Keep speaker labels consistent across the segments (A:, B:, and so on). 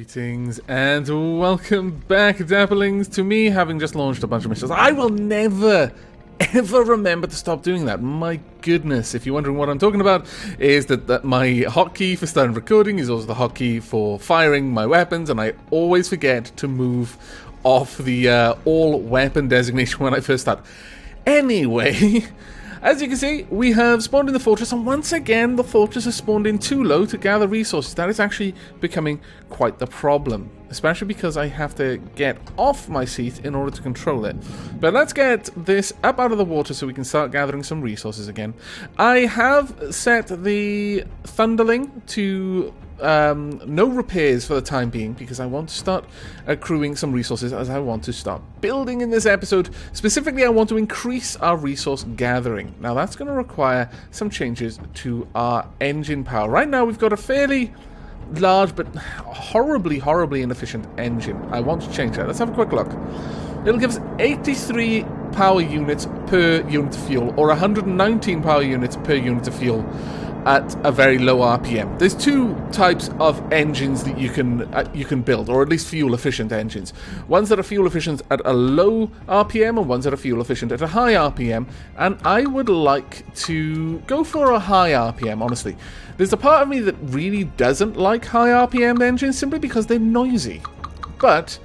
A: Greetings and welcome back, Dapplings, to me having just launched a bunch of missiles. I will never, ever remember to stop doing that. My goodness, if you're wondering what I'm talking about, is that my hotkey for starting recording is also the hotkey for firing my weapons, and I always forget to move off the all weapon designation when I first start. Anyway, as you can see, we have spawned in the fortress, and once again, the fortress has spawned in too low to gather resources. That is actually becoming quite the problem, especially because I have to get off my seat in order to control it. But let's get this up out of the water so we can start gathering some resources again. I have set the Thunderling to no repairs for the time being, because I want to start accruing some resources as I want to start building in this episode. Specifically, I want to increase our resource gathering. Now, that's going to require some changes to our engine power. Right now, we've got a fairly large but horribly inefficient engine. I want to change that. Let's have a quick look. It'll give us 83 power units per unit of fuel, or 119 power units per unit of fuel at a very low RPM. There's two types of engines that you can build, or at least fuel efficient engines. Ones that are fuel efficient at a low RPM, and ones that are fuel efficient at a high RPM. And I would like to go for a high RPM, honestly. There's a part of me that really doesn't like high RPM engines simply because they're noisy. But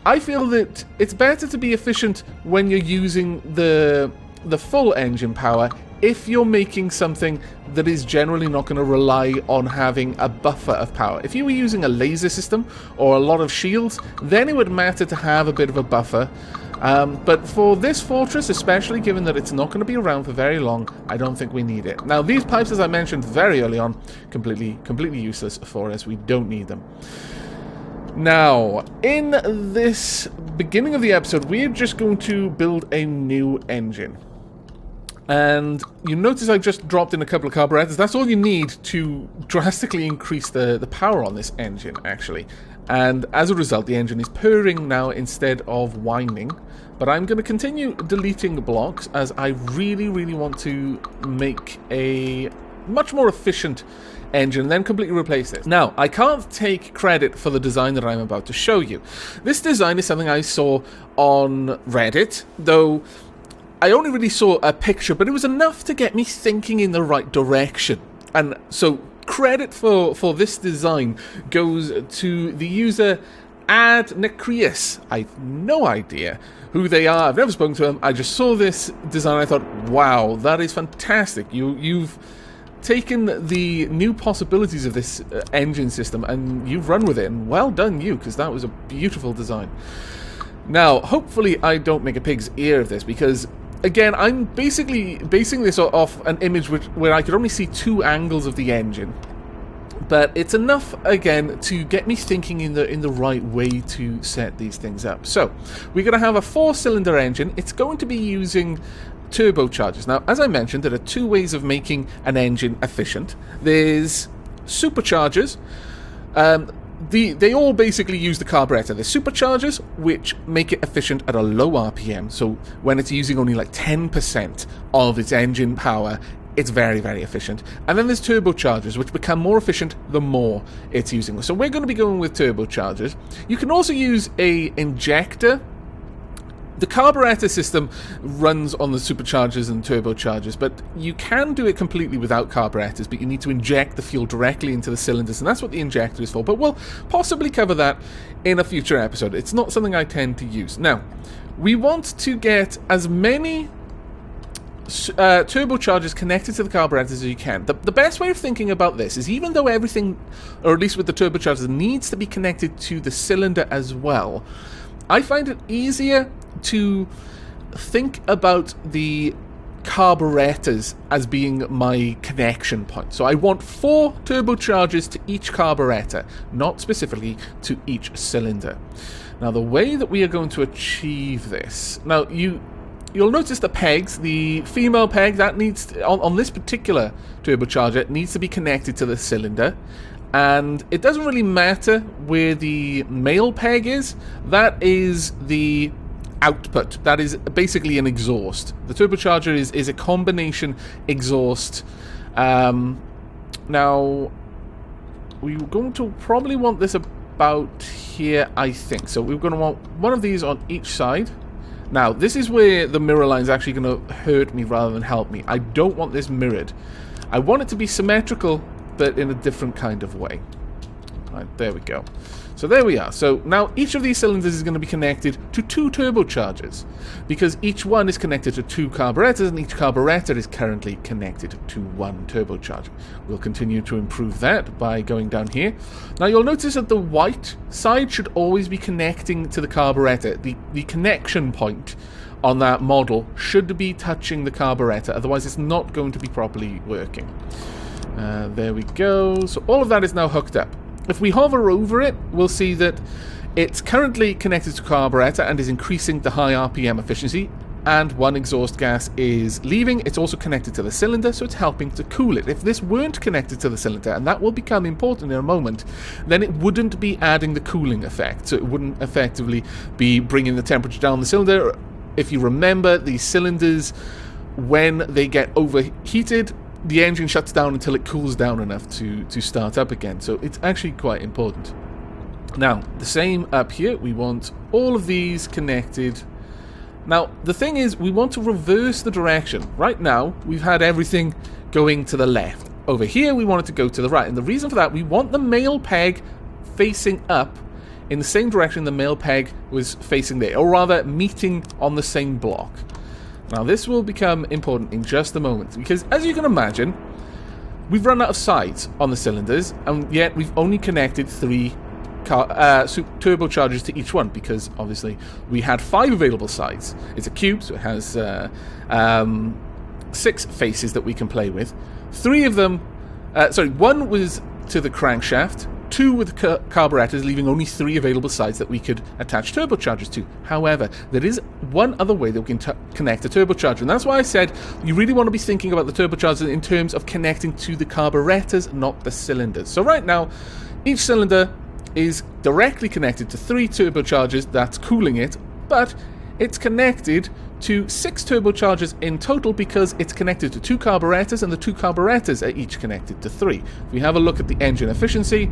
A: I feel that it's better to be efficient when you're using the full engine power if you're making something that is generally not going to rely on having a buffer of power. If you were using a laser system or a lot of shields, then it would matter to have a bit of a buffer. But for this fortress, especially given that it's not going to be around for very long, I don't think we need it. Now, these pipes, as I mentioned very early on, completely useless for us. We don't need them. Now, in this beginning of the episode, we're just going to build a new engine. And you notice I just dropped in a couple of carburetors. That's all you need to drastically increase the power on this engine, actually. And as a result, the engine is purring now instead of whining. But I'm going to continue deleting blocks as I really want to make a much more efficient engine and then completely replace this. Now, I can't take credit for the design that I'm about to show you. This design is something I saw on Reddit, though I only really saw a picture, but it was enough to get me thinking in the right direction. And so credit for this design goes to the user AdNecreus. I've no idea who they are. I've never spoken to them. I just saw this design. I thought, wow, that is fantastic. You've taken the new possibilities of this engine system and you've run with it. And well done you, because that was a beautiful design. Now, hopefully I don't make a pig's ear of this, because again, I'm basically basing this off an image where I could only see two angles of the engine. But it's enough, again, to get me thinking in the right way to set these things up. So, we're going to have a 4-cylinder engine. It's going to be using turbochargers. Now, as I mentioned, there are two ways of making an engine efficient. There's superchargers. They all basically use the carburetor. There's superchargers, which make it efficient at a low RPM. So when it's using only like 10% of its engine power, it's very efficient. And then there's turbochargers, which become more efficient the more it's using. So we're going to be going with turbochargers. You can also use a injector. The carburetor system runs on the superchargers and turbochargers, but you can do it completely without carburetors, but you need to inject the fuel directly into the cylinders, and that's what the injector is for. But we'll possibly cover that in a future episode. It's not something I tend to use. Now, we want to get as many turbochargers connected to the carburetors as you can. The best way of thinking about this is, even though everything, or at least with the turbochargers, needs to be connected to the cylinder as well, I find it easier to think about the carburetors as being my connection point. So I want 4 turbochargers to each carburetor, not specifically to each cylinder. Now, the way that we are going to achieve this, now you'll notice the pegs, the female peg that needs to, on this particular turbocharger, needs to be connected to the cylinder. And it doesn't really matter where the male peg is. That is the output. That is basically an exhaust. The turbocharger is a combination exhaust. Now, we're going to probably want this about here, I think. So we're going to want one of these on each side. Now, this is where the mirror line is actually going to hurt me rather than help me. I don't want this mirrored. I want it to be symmetrical, but in a different kind of way. Right, there we go. So there we are. So now each of these cylinders is going to be connected to 2 turbochargers, because each one is connected to 2 carburetors, and each carburetor is currently connected to 1 turbocharger. We'll continue to improve that by going down here. Now you'll notice that the white side should always be connecting to the carburetor. The connection point on that model should be touching the carburetor, otherwise it's not going to be properly working. There we go. So all of that is now hooked up. If we hover over it, we'll see that it's currently connected to carburetor and is increasing the high RPM efficiency, and 1 exhaust gas is leaving. It's also connected to the cylinder, so it's helping to cool it. If this weren't connected to the cylinder, and that will become important in a moment, then it wouldn't be adding the cooling effect, so it wouldn't effectively be bringing the temperature down the cylinder. If you remember, these cylinders, when they get overheated, the engine shuts down until it cools down enough to start up again. So it's actually quite important. Now, the same up here. We want all of these connected. Now, the thing is, we want to reverse the direction. Right now, we've had everything going to the left. Over here, we want it to go to the right. And the reason for that, we want the male peg facing up in the same direction the male peg was facing there, or rather, meeting on the same block. Now, this will become important in just a moment, because as you can imagine, we've run out of sides on the cylinders, and yet we've only connected 3 turbochargers to each one, because obviously we had 5 available sides. It's a cube, so it has 6 faces that we can play with. 3 of them, 1 was to the crankshaft, 2 with carburetors, leaving only 3 available sides that we could attach turbochargers to. However, there is one other way that we can connect a turbocharger, and that's why I said you really want to be thinking about the turbocharger in terms of connecting to the carburetors, not the cylinders. So right now, each cylinder is directly connected to 3 turbochargers, that's cooling it, but it's connected to 6 turbochargers in total, because it's connected to 2 carburetors, and the 2 carburetors are each connected to 3. If we have a look at the engine efficiency,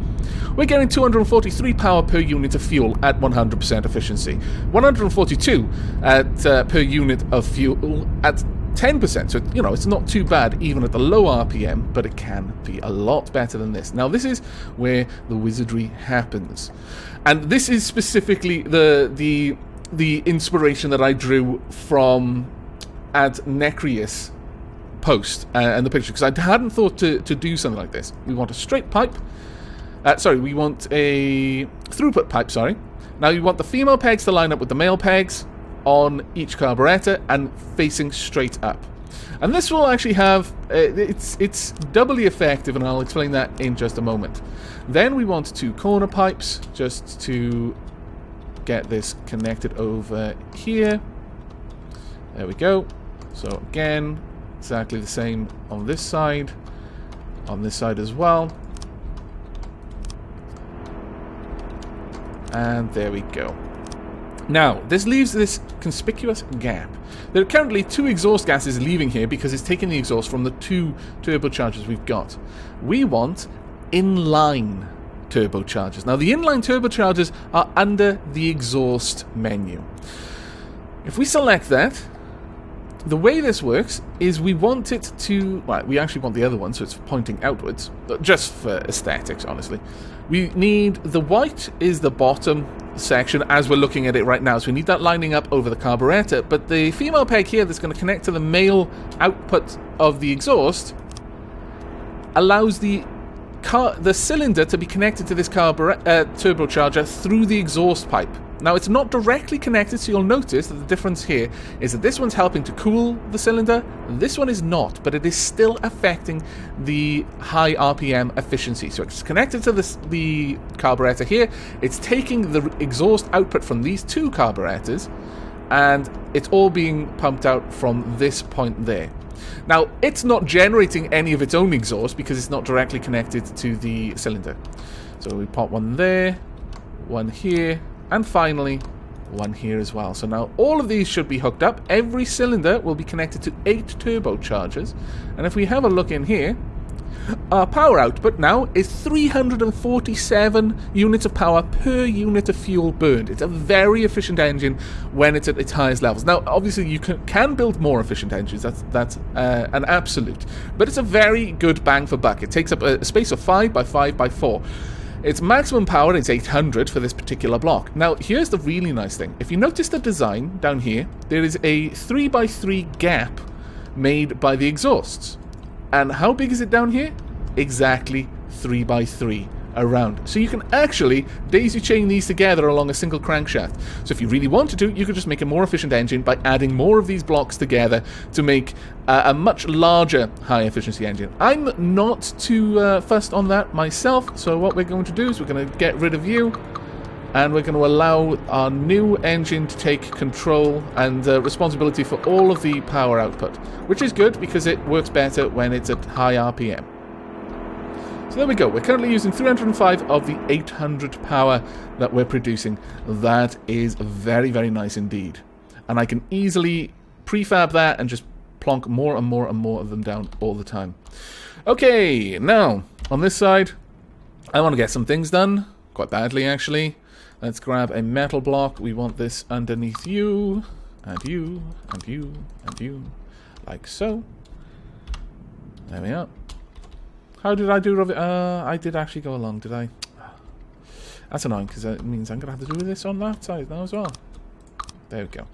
A: we're getting 243 power per unit of fuel at 100% efficiency, 142 at per unit of fuel at 10%, so you know, it's not too bad even at the low RPM, but it can be a lot better than this. Now, this is where the wizardry happens, and this is specifically the inspiration that I drew from Ad Necrius post and the picture, because I hadn't thought to do something like this. We want a straight pipe. We want a throughput pipe, Now you want the female pegs to line up with the male pegs on each carburetor and facing straight up. And this will actually have, it's doubly effective, and I'll explain that in just a moment. Then we want 2 corner pipes, just to get this connected over here. There we go. So again, exactly the same on this side as well. And there we go. Now, this leaves this conspicuous gap. There are currently 2 exhaust gases leaving here because it's taking the exhaust from the 2 turbochargers we've got. We want inline turbochargers. Now, the inline turbochargers are under the exhaust menu. If we select that, the way this works is we want it to... Well, we actually want the other one, so it's pointing outwards, just for aesthetics, honestly. We need... The white is the bottom section as we're looking at it right now, so we need that lining up over the carburetor, but the female peg here that's going to connect to the male output of the exhaust allows the cylinder to be connected to this turbocharger through the exhaust pipe. Now, it's not directly connected, so you'll notice that the difference here is that this one's helping to cool the cylinder, this one is not, but it is still affecting the high RPM efficiency. So it's connected to the carburetor here, it's taking the exhaust output from these 2 carburetors, and it's all being pumped out from this point there. Now, it's not generating any of its own exhaust because it's not directly connected to the cylinder. So we pop one there, one here, and finally one here as well. So now all of these should be hooked up. Every cylinder will be connected to 8 turbochargers. And if we have a look in here, Our power output now is 347 units of power per unit of fuel burned. It's a very efficient engine when it's at its highest levels. Now, obviously, you can build more efficient engines. That's an absolute. But it's a very good bang for buck. It takes up a space of 5 by 5 by 4. Its maximum power is 800 for this particular block. Now, here's the really nice thing. If you notice the design down here, there is a 3 by 3 gap made by the exhausts. And how big is it down here? Exactly 3 by 3 around. So you can actually daisy chain these together along a single crankshaft. So if you really wanted to, you could just make a more efficient engine by adding more of these blocks together to make a much larger high efficiency engine. I'm not too fussed on that myself, so what we're going to do is we're going to get rid of you, and we're going to allow our new engine to take control and responsibility for all of the power output, which is good because it works better when it's at high RPM. So there we go. We're currently using 305 of the 800 power that we're producing. That is very, very nice indeed. And I can easily prefab that and just plonk more and more and more of them down all the time. Okay, now, on this side, I want to get some things done. Quite badly, actually. Let's grab a metal block. We want this underneath you, and you, and you, and you, like so. There we are. How did I do? I did actually go along, did I? That's annoying, because it means I'm going to have to do this on that side now as well. There we go.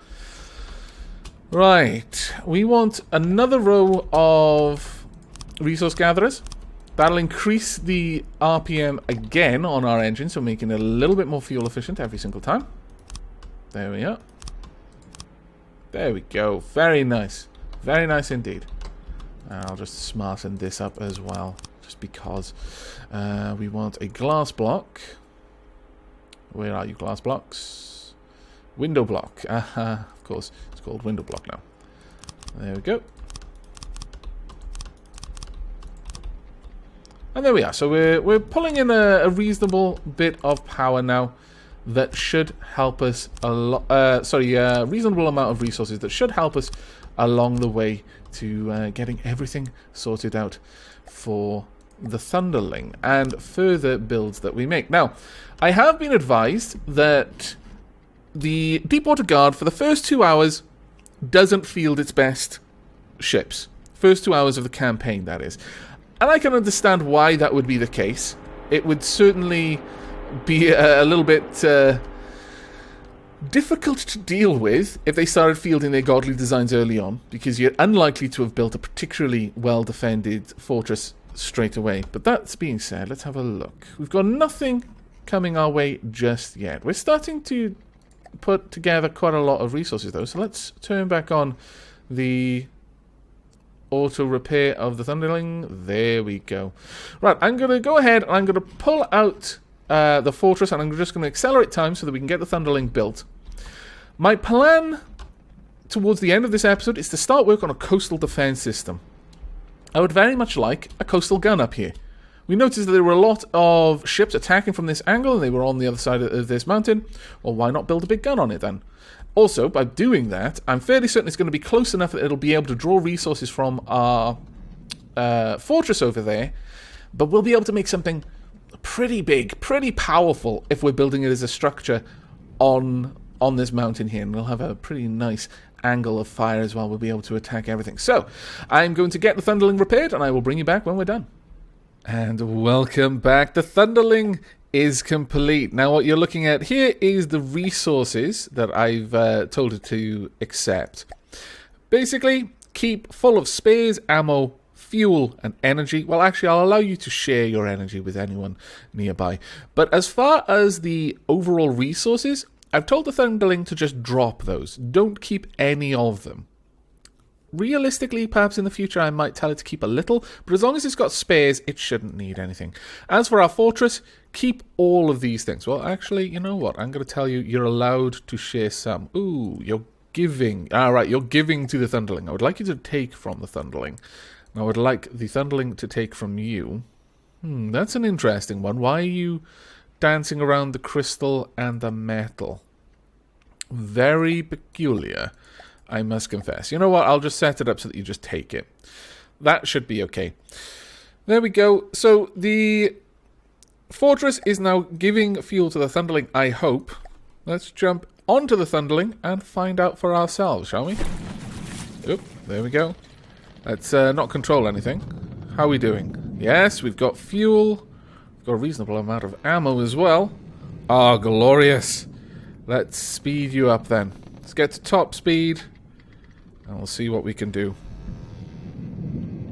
A: Right. We want another row of resource gatherers. That'll increase the RPM again on our engine, so making it a little bit more fuel efficient every single time. There we are. There we go. Very nice. Very nice indeed. And I'll just smarten this up as well, just because we want a glass block. Where are you, glass blocks? Window block. Aha, of course. It's called window block now. There we go. And there we are. So we're pulling in a reasonable bit of power now that should help us a lot. Reasonable amount of resources that should help us along the way to getting everything sorted out for the Thunderling and further builds that we make. Now, I have been advised that the Deepwater Guard for the first 2 hours doesn't field its best ships. First 2 hours of the campaign, that is. And I can understand why that would be the case. It would certainly be a little bit difficult to deal with if they started fielding their godly designs early on, because you're unlikely to have built a particularly well-defended fortress straight away. But that being said, let's have a look. We've got nothing coming our way just yet. We're starting to put together quite a lot of resources, though, so let's turn back on the auto repair of the Thunderling. There we go. Right, I'm going to go ahead and I'm going to pull out the fortress, and I'm just going to accelerate time so that we can get the Thunderling built. My plan towards the end of this episode is to start work on a coastal defense system. I would very much like a coastal gun up here. We noticed that there were a lot of ships attacking from this angle, and they were on the other side of this mountain. Well, why not build a big gun on it then? Also, by doing that, I'm fairly certain it's going to be close enough that it'll be able to draw resources from our fortress over there, but we'll be able to make something pretty big, pretty powerful if we're building it as a structure on this mountain here, and we'll have a pretty nice angle of fire as well. We'll be able to attack everything. So, I'm going to get the Thunderling repaired, and I will bring you back when we're done. And welcome back. The Thunderling is complete. Now what you're looking at here is the resources that I've told it to accept. Basically, keep full of spares, ammo, fuel, and energy. Well, actually, I'll allow you to share your energy with anyone nearby. But as far as the overall resources, I've told the Thunderling to just drop those. Don't keep any of them. Realistically, perhaps in the future I might tell it to keep a little, but as long as it's got spares, it shouldn't need anything. As for our fortress, keep all of these things. Well, actually, you know what? I'm going to tell you, you're allowed to share some. Ooh, you're giving. Alright, you're giving to the Thunderling. I would like you to take from the Thunderling. I would like the Thunderling to take from you. That's an interesting one. Why are you dancing around the crystal and the metal? Very peculiar, I must confess. You know what? I'll just set it up so that you just take it. That should be okay. There we go. So the fortress is now giving fuel to the Thunderling, I hope. Let's jump onto the Thunderling and find out for ourselves, shall we? Oop, there we go. Let's not control anything. How are we doing? Yes, we've got fuel. We've got a reasonable amount of ammo as well. Ah, glorious. Let's speed you up then. Let's get to top speed. And we'll see what we can do.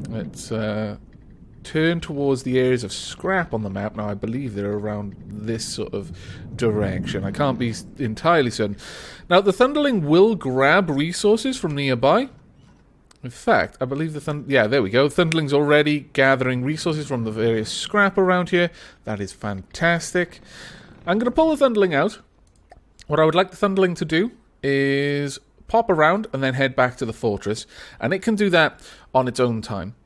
A: Let's turn towards the areas of scrap on the map. Now, I believe they're around this sort of direction. I can't be entirely certain. Now, the Thunderling will grab resources from nearby. In fact, I believe yeah, there we go. Thunderling's already gathering resources from the various scrap around here. That is fantastic. I'm going to pull the Thunderling out. What I would like the Thunderling to do is pop around and then head back to the fortress. And it can do that on its own time.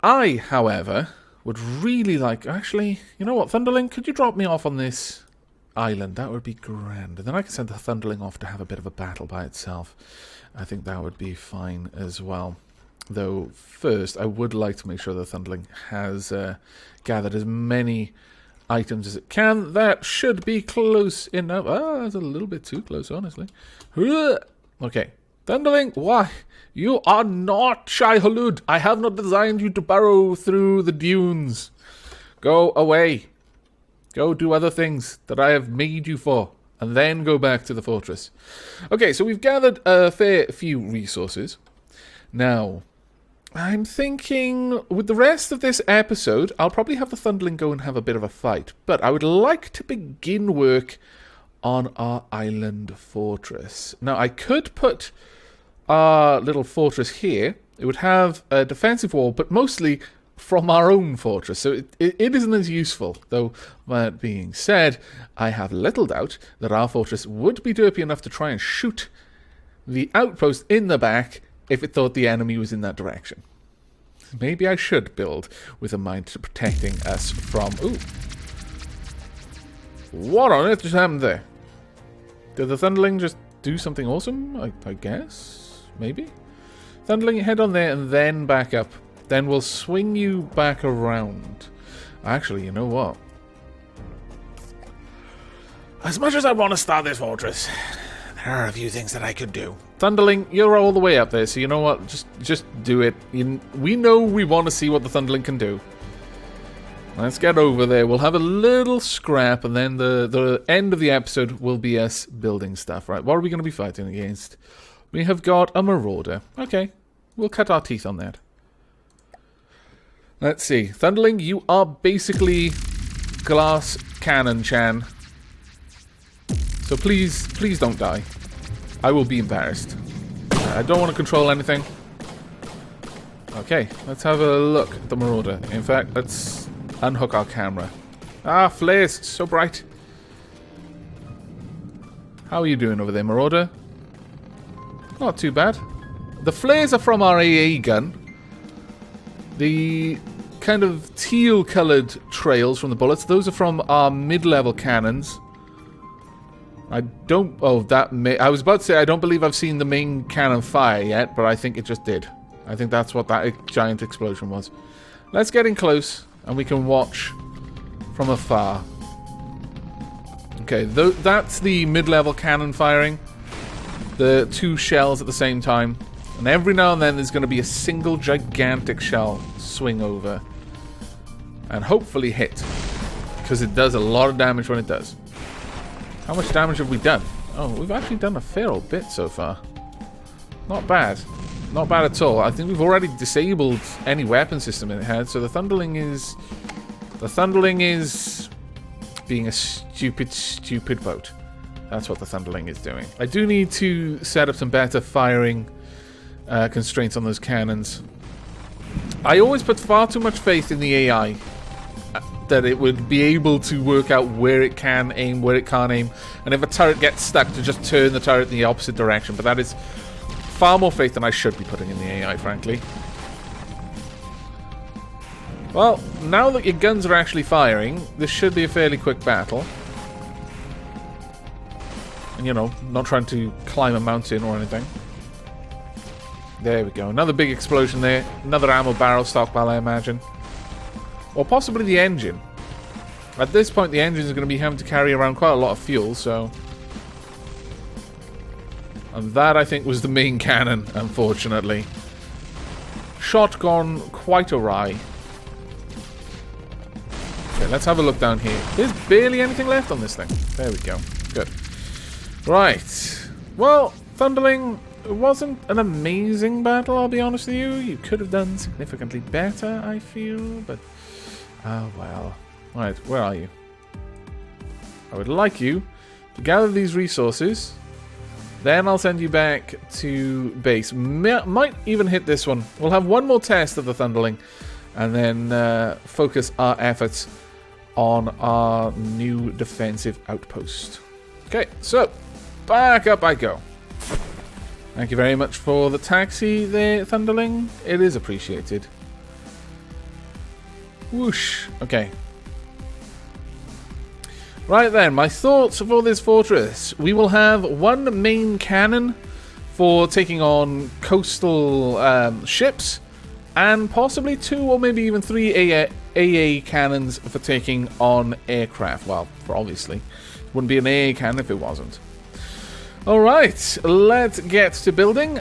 A: I, however, would really like... Actually, you know what, Thunderling? Could you drop me off on this island? That would be grand. And then I can send the Thunderling off to have a bit of a battle by itself. I think that would be fine as well. Though, first, I would like to make sure the Thunderling has gathered as many items as it can. That should be close enough. Ah, that's a little bit too close, honestly. Okay. Thunderling, why? You are not Shai-Hulud. I have not designed you to burrow through the dunes. Go away. Go do other things that I have made you for. And then go back to the fortress. Okay, so we've gathered a fair few resources. Now, I'm thinking with the rest of this episode, I'll probably have the Thunderling go and have a bit of a fight. But I would like to begin work on our island fortress. Now, I could put our little fortress here. It would have a defensive wall, but mostly from our own fortress, so it isn't as useful. Though, that being said, I have little doubt that our fortress would be derpy enough to try and shoot the outpost in the back if it thought the enemy was in that direction. Maybe I should build with a mind to protecting us from... Ooh. What on earth just happened there? Did the Thunderling just do something awesome? I guess? Maybe? Thunderling, head on there and then back up. Then we'll swing you back around. Actually, you know what? As much as I want to start this fortress, there are a few things that I could do. Thunderling, you're all the way up there, so you know what? Just do it. We know we want to see what the Thunderling can do. Let's get over there. We'll have a little scrap, and then the end of the episode will be us building stuff. Right, what are we going to be fighting against? We have got a marauder. Okay, we'll cut our teeth on that. Let's see. Thunderling, you are basically glass cannon, Chan. So please don't die. I will be embarrassed. I don't want to control anything. Okay, let's have a look at the marauder. In fact, let's unhook our camera. Ah, flares, so bright. How are you doing over there, marauder? Not too bad. The flares are from our AA gun. The kind of teal-coloured trails from the bullets, those are from our mid-level cannons. I don't... Oh, that may... I was about to say, I don't believe I've seen the main cannon fire yet, but I think it just did. I think that's what that giant explosion was. Let's get in close, and we can watch from afar. Okay, that's the mid-level cannon firing. The two shells at the same time. And every now and then there's going to be a single gigantic shell swing over. And hopefully hit. Because it does a lot of damage when it does. How much damage have we done? Oh, we've actually done a fair old bit so far. Not bad. Not bad at all. I think we've already disabled any weapon system it had. So the Thunderling is... The Thunderling is... being a stupid boat. That's what the Thunderling is doing. I do need to set up some better firing constraints on those cannons. I always put far too much faith in the AI that it would be able to work out where it can aim, where it can't aim, and if a turret gets stuck, to just turn the turret in the opposite direction. But that is far more faith than I should be putting in the AI, frankly. Well, now that your guns are actually firing, this should be a fairly quick battle. And, you know, not trying to climb a mountain or anything. There we go. Another big explosion there. Another ammo barrel stockpile, I imagine. Or possibly the engine. At this point, the engine is going to be having to carry around quite a lot of fuel, so... And that, I think, was the main cannon, unfortunately. Shot gone quite awry. Okay, let's have a look down here. There's barely anything left on this thing. There we go. Good. Right. Well, Thunderling, it wasn't an amazing battle, I'll be honest with you. You could have done significantly better, I feel, but... Oh, well. Right, where are you? I would like you to gather these resources. Then I'll send you back to base. Might even hit this one. We'll have one more test of the Thunderling. And then focus our efforts on our new defensive outpost. Okay, so back up I go. Thank you very much for the taxi there, Thunderling. It is appreciated. Whoosh. Okay. Right then, my thoughts for this fortress. We will have one main cannon for taking on coastal ships, and possibly 2 or maybe even 3 AA cannons for taking on aircraft. Well, for obviously. It wouldn't be an AA cannon if it wasn't. Alright, let's get to building.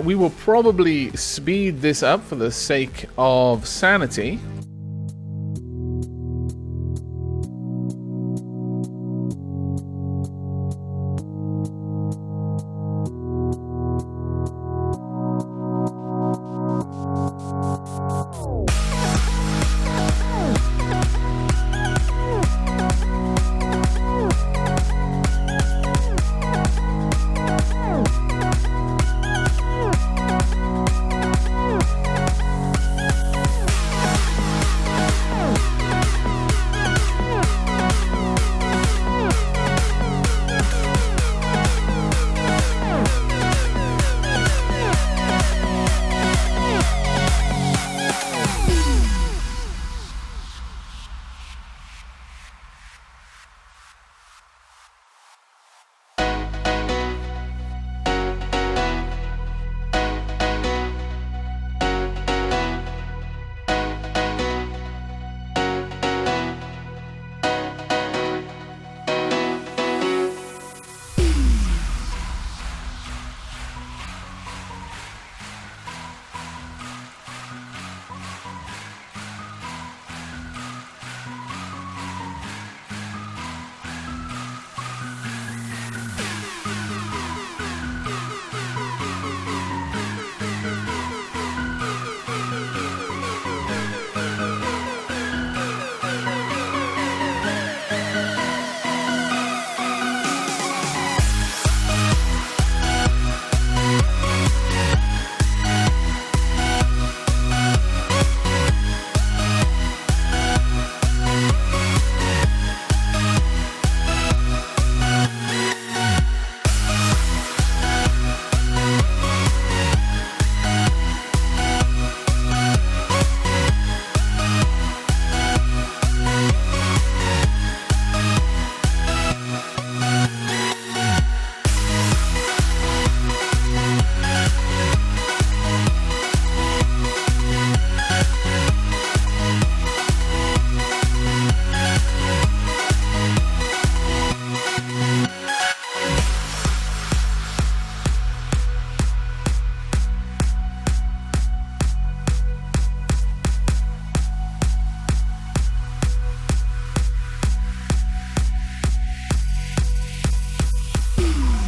A: We will probably speed this up for the sake of sanity.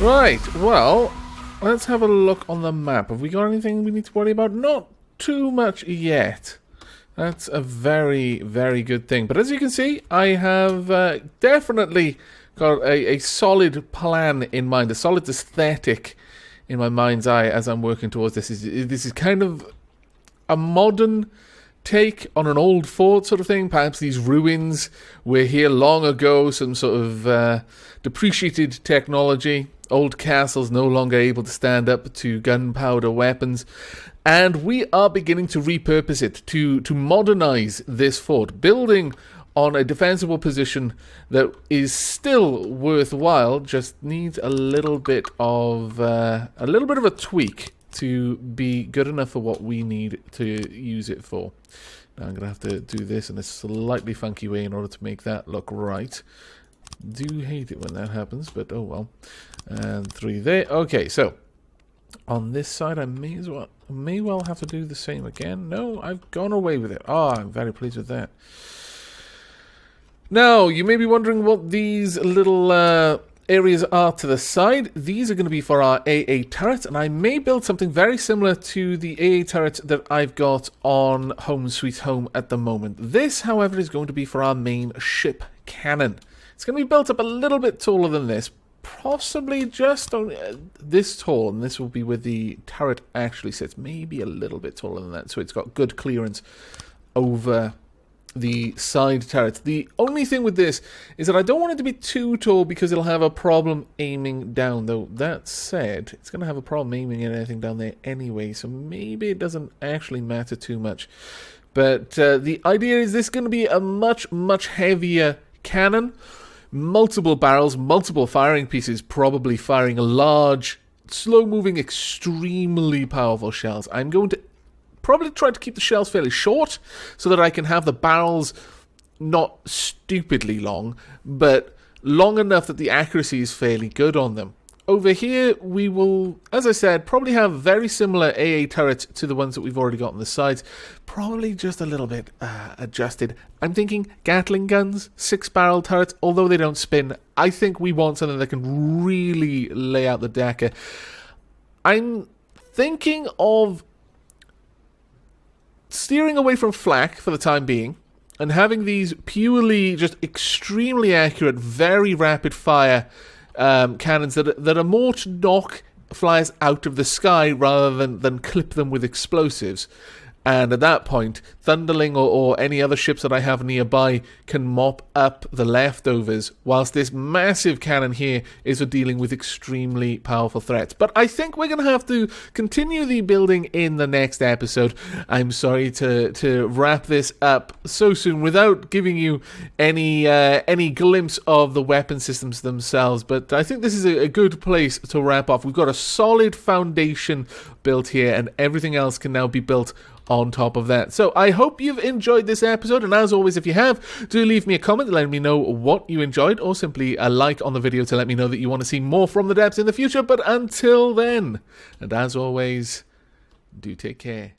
A: Right, well, let's have a look on the map. Have we got anything we need to worry about? Not too much yet. That's a very, very good thing. But as you can see, I have definitely got a solid plan in mind, a solid aesthetic in my mind's eye as I'm working towards this. This is kind of a modern take on an old fort sort of thing. Perhaps these ruins were here long ago, some sort of depreciated technology. Old castles no longer able to stand up to gunpowder weapons. And we are beginning to repurpose it, to modernize this fort, building on a defensible position that is still worthwhile, just needs a little bit of a tweak to be good enough for what we need to use it for. Now I'm going to have to do this in a slightly funky way in order to make that look right. Do hate it when that happens, but oh well. And 3 there. Okay, so on this side I may well have to do the same again. No, I've gone away with it. Oh, I'm very pleased with that. Now, you may be wondering what these little areas are to the side. These are going to be for our AA turret, and I may build something very similar to the AA turret that I've got on Home Sweet Home at the moment. This, however, is going to be for our main ship cannon. It's going to be built up a little bit taller than this, possibly just on this tall, and this will be where the turret actually sits, maybe a little bit taller than that, so it's got good clearance over the side turret. The only thing with this is that I don't want it to be too tall because it'll have a problem aiming down, though that said, it's going to have a problem aiming at anything down there anyway, so maybe it doesn't actually matter too much. But the idea is this is going to be a much heavier cannon, multiple barrels, multiple firing pieces, probably firing large, slow-moving, extremely powerful shells. I'm going to probably try to keep the shells fairly short so that I can have the barrels not stupidly long, but long enough that the accuracy is fairly good on them. Over here, we will, as I said, probably have very similar AA turrets to the ones that we've already got on the sides. Probably just a little bit adjusted. I'm thinking Gatling guns, 6-barrel turrets, although they don't spin. I think we want something that can really lay out the Dakar. I'm thinking of steering away from flak for the time being and having these purely just extremely accurate, very rapid fire cannons that are more to knock flyers out of the sky rather than clip them with explosives. And at that point, Thunderling or any other ships that I have nearby can mop up the leftovers, whilst this massive cannon here is for dealing with extremely powerful threats. But I think we're going to have to continue the building in the next episode. I'm sorry to wrap this up so soon without giving you any glimpse of the weapon systems themselves, but I think this is a good place to wrap off. We've got a solid foundation built here, and everything else can now be built on top of that. So I hope you've enjoyed this episode, and as always, if you have, do leave me a comment letting me know what you enjoyed, or simply a like on the video to let me know that you want to see more from the depths in the future. But until then, and as always, do take care.